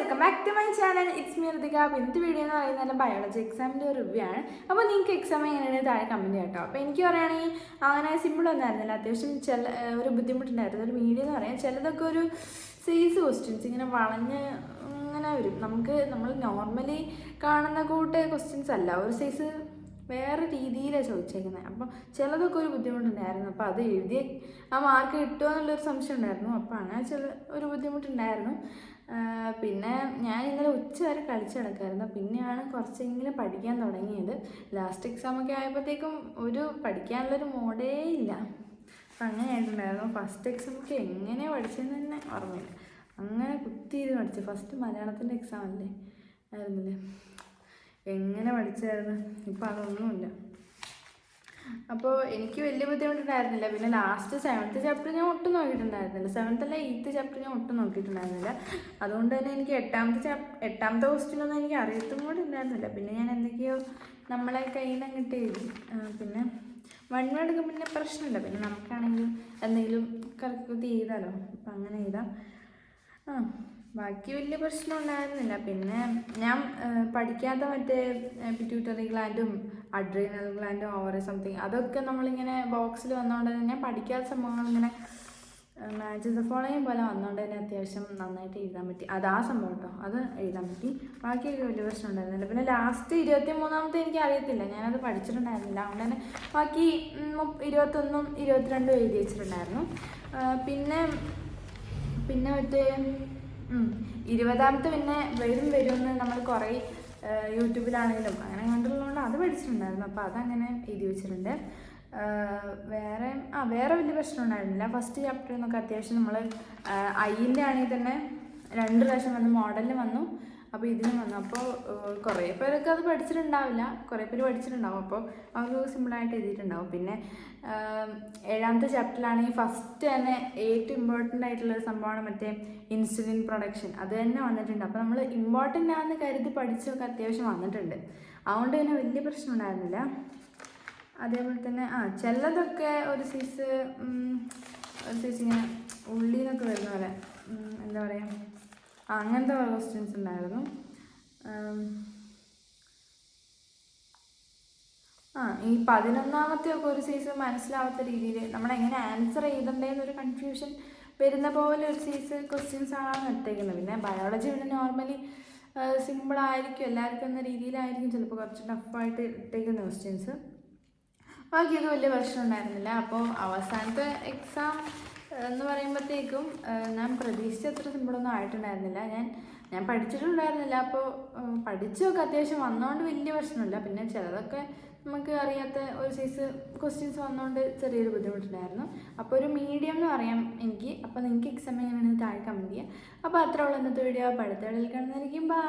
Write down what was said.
Welcome back to my channel. It's me Ritika. അപ്പോൾ ഇന്നത്തെ video എന്ന് പറയുന്നത് ബയോളജി എക്സാമിൻ്റെ ഒരു റിവ്യൂ ആണ്. അപ്പോൾ നിങ്ങൾക്ക് എക്സാം എങ്ങനെയാണ് താഴെ കമൻറ്റ് കേട്ടോ. അപ്പോൾ എനിക്ക് പറയുകയാണെങ്കിൽ അങ്ങനെ സിമ്പിളൊന്നും ആയിരുന്നില്ല. അത്യാവശ്യം ഒരു ബുദ്ധിമുട്ടുണ്ടായിരുന്നു. ഒരു മീഡിയം എന്ന് പറയാം. ചിലതൊക്കെ ഒരു സൈസ് ക്വസ്റ്റ്യൻസ് ഇങ്ങനെ വളഞ്ഞ് അങ്ങനെ വരും. നമ്മൾ നോർമലി കാണുന്ന കൂട്ട് ക്വസ്റ്റ്യൻസ് അല്ല, ഒരു സൈസ് വേറെ രീതിയിലാണ് ചോദിച്ചേക്കുന്നത്. അപ്പോൾ ചിലതൊക്കെ ഒരു ബുദ്ധിമുട്ടുണ്ടായിരുന്നു. അപ്പോൾ അത് എഴുതിയ ആ മാർക്ക് കിട്ടുമോ എന്നുള്ളൊരു സംശയം ഉണ്ടായിരുന്നു. അപ്പോൾ അങ്ങനെ ഒരു ബുദ്ധിമുട്ടുണ്ടായിരുന്നു. പിന്നെ ഞാൻ ഇന്നലെ ഉച്ച വരെ കളിച്ച് കിടക്കായിരുന്നു. പിന്നെയാണ് കുറച്ചെങ്കിലും പഠിക്കാൻ തുടങ്ങിയത്. ലാസ്റ്റ് എക്സാമൊക്കെ ആയപ്പോഴത്തേക്കും പഠിക്കാനുള്ളൊരു മോഡേ ഇല്ല. അപ്പം അങ്ങനെ ആയിട്ടുണ്ടായിരുന്നു. ഫസ്റ്റ് എക്സാമൊക്കെ എങ്ങനെയാണ് പഠിച്ചതെന്ന് തന്നെ ഓർമ്മയില്ല. അങ്ങനെ കുത്തിയിരുന്ന് പഠിച്ചു. ഫസ്റ്റ് മലയാളത്തിൻ്റെ എക്സാം അല്ലേ ആയിരുന്നില്ലേ, എങ്ങനെ പഠിച്ചായിരുന്നു. ഇപ്പം അതൊന്നുമില്ല. അപ്പോൾ എനിക്ക് വലിയ ബുദ്ധിമുട്ടുണ്ടായിരുന്നില്ല. പിന്നെ ലാസ്റ്റ് 7th ചാപ്റ്റർ ഞാൻ ഒട്ടും നോക്കിയിട്ടുണ്ടായിരുന്നില്ല. 7th അല്ല 8th ചാപ്റ്റർ ഞാൻ ഒട്ടും നോക്കിയിട്ടുണ്ടായിരുന്നില്ല. അതുകൊണ്ട് തന്നെ എനിക്ക് എട്ടാമത്തെ ക്വസ്റ്റ്യനൊന്നും എനിക്ക് അറിയത്തും കൂടി ഉണ്ടായിരുന്നില്ല. പിന്നെ ഞാൻ എന്തൊക്കെയോ നമ്മളെ കയ്യിൽ നിന്ന് അങ്ങോട്ട് എഴുതി. പിന്നെ 1 വേർഡ് പിന്നെ പ്രശ്നമില്ല. പിന്നെ നമുക്കാണെങ്കിലും എന്തെങ്കിലും കറക്റ്റ് ചെയ്താലോ. അപ്പം അങ്ങനെ എഴുതാം. ബാക്കി വലിയ പ്രശ്നം ഉണ്ടായിരുന്നില്ല. പിന്നെ ഞാൻ പഠിക്കാത്ത മറ്റേ പിറ്റ്യൂട്ടറി ഗ്ലാൻഡും അഡ്രീനൽ ഗ്ലാൻഡും ഓവറി സംതിങ് അതൊക്കെ നമ്മളിങ്ങനെ ബോക്സിൽ വന്നുകൊണ്ട് തന്നെ ഞാൻ പഠിക്കാത്ത സംഭവങ്ങൾ ഇങ്ങനെ മാച്ച് ദ ഫോളോയിങ് പോലെ വന്നുകൊണ്ട് തന്നെ അത്യാവശ്യം നന്നായിട്ട് എഴുതാൻ പറ്റി. ആ സംഭവം കേട്ടോ, അത് എഴുതാൻ പറ്റി. ബാക്കിയൊക്കെ വലിയ പ്രശ്നം ഉണ്ടായിരുന്നില്ല. പിന്നെ ലാസ്റ്റ് 23ാമത്തെ എനിക്ക് അറിയത്തില്ല, ഞാനത് പഠിച്ചിട്ടുണ്ടായിരുന്നില്ല. അതുകൊണ്ട് തന്നെ ബാക്കി 21ഉം 22ഉം എഴുതി വെച്ചിട്ടുണ്ടായിരുന്നു. പിന്നെ മറ്റേ 20ാമത്തെ പിന്നെ വരുമെന്ന് നമ്മൾ കുറേ യൂട്യൂബിലാണെങ്കിലും അങ്ങനെ കണ്ടുള്ളതുകൊണ്ട് അത് പഠിച്ചിട്ടുണ്ടായിരുന്നു. അപ്പോൾ അതങ്ങനെ എഴുതി വെച്ചിട്ടുണ്ട്. വേറെ വലിയ പ്രശ്നം ഉണ്ടായിരുന്നില്ല. ഫസ്റ്റ് ചാപ്റ്ററിൽ നിന്നൊക്കെ അത്യാവശ്യം നമ്മൾ ഐൻ്റെ ആണെങ്കിൽ തന്നെ 2 പ്രാവശ്യം വന്നു, മോഡലിൽ വന്നു, അപ്പോൾ ഇതിനും വന്നു. അപ്പോൾ കുറേ പേരൊക്കെ അത് പഠിച്ചിട്ടുണ്ടാവില്ല, കുറേ പേര് പഠിച്ചിട്ടുണ്ടാവും. അപ്പോൾ അവർക്ക് സിമ്പിളായിട്ട് എഴുതിയിട്ടുണ്ടാവും. പിന്നെ 7ാമത്തെ ചാപ്റ്ററിലാണെങ്കിൽ ഫസ്റ്റ് തന്നെ ഏറ്റവും ഇമ്പോർട്ടൻ്റ് ആയിട്ടുള്ളൊരു സംഭവമാണ് മറ്റേ ഇൻസുലിൻ പ്രൊഡക്ഷൻ. അത് തന്നെ വന്നിട്ടുണ്ട്. അപ്പോൾ നമ്മൾ ഇമ്പോർട്ടൻ്റ് ആണെന്ന് കരുതി പഠിച്ചൊക്കെ അത്യാവശ്യം വന്നിട്ടുണ്ട്. അതുകൊണ്ട് തന്നെ വലിയ പ്രശ്നം ഉണ്ടായിരുന്നില്ല. അതേപോലെ തന്നെ ചിലതൊക്കെ ഒരു സൈസ് ഇങ്ങനെ ഉള്ളിൽ നിന്നൊക്കെ വരുന്ന പോലെ എന്താ പറയുക, അങ്ങനത്തെ ക്വസ്റ്റ്യൻസ് ഉണ്ടായിരുന്നു. ഈ 11ാമത്തെ ഒക്കെ ഒരു സൈസ് മനസ്സിലാവാത്ത രീതിയിൽ നമ്മളെങ്ങനെ ആൻസർ ചെയ്തിട്ടുണ്ടെന്നൊരു കൺഫ്യൂഷൻ വരുന്ന പോലെ ഒരു സൈസ് ക്വസ്റ്റ്യൻസ് ആണ് ഇട്ടേക്കുന്നത്. പിന്നെ ബയോളജി പിന്നെ നോർമലി സിമ്പിളായിരിക്കും, എല്ലാവർക്കും എന്ന രീതിയിലായിരിക്കും ചിലപ്പോൾ കുറച്ച് ടഫായിട്ട് ഇട്ടേക്കുന്ന ക്വസ്റ്റ്യൻസ്. ബാക്കിയൊക്കെ വലിയ പ്രശ്നം ഉണ്ടായിരുന്നില്ല. അപ്പോൾ അവസാനത്തെ എക്സാം എന്ന് പറയുമ്പോഴത്തേക്കും ഞാൻ പ്രതീക്ഷിച്ച അത്ര സിമ്പിളൊന്നും ആയിട്ടുണ്ടായിരുന്നില്ല. ഞാൻ പഠിച്ചിട്ടുണ്ടായിരുന്നില്ല. അപ്പോൾ പഠിച്ചൊക്കെ അത്യാവശ്യം വന്നതുകൊണ്ട് വലിയ പ്രശ്നമില്ല. പിന്നെ ചിലതൊക്കെ നമുക്ക് അറിയാത്ത ഒരു സൈസ് ക്വസ്റ്റ്യൻസ് വന്നതുകൊണ്ട് ചെറിയൊരു ബുദ്ധിമുട്ടുണ്ടായിരുന്നു. അപ്പോൾ ഒരു മീഡിയം എന്ന് പറയാം എനിക്ക്. അപ്പോൾ നിങ്ങൾക്ക് എക്സാം എങ്ങനെയാണെന്ന് താഴെ കമൻറ്റ് ചെയ്യുക. അപ്പോൾ അത്ര ഉള്ള ഇന്നത്തെ വീഡിയോ. അടുത്ത വീഡിയോയിൽ കാണുന്നതായിരിക്കും. ബൈ.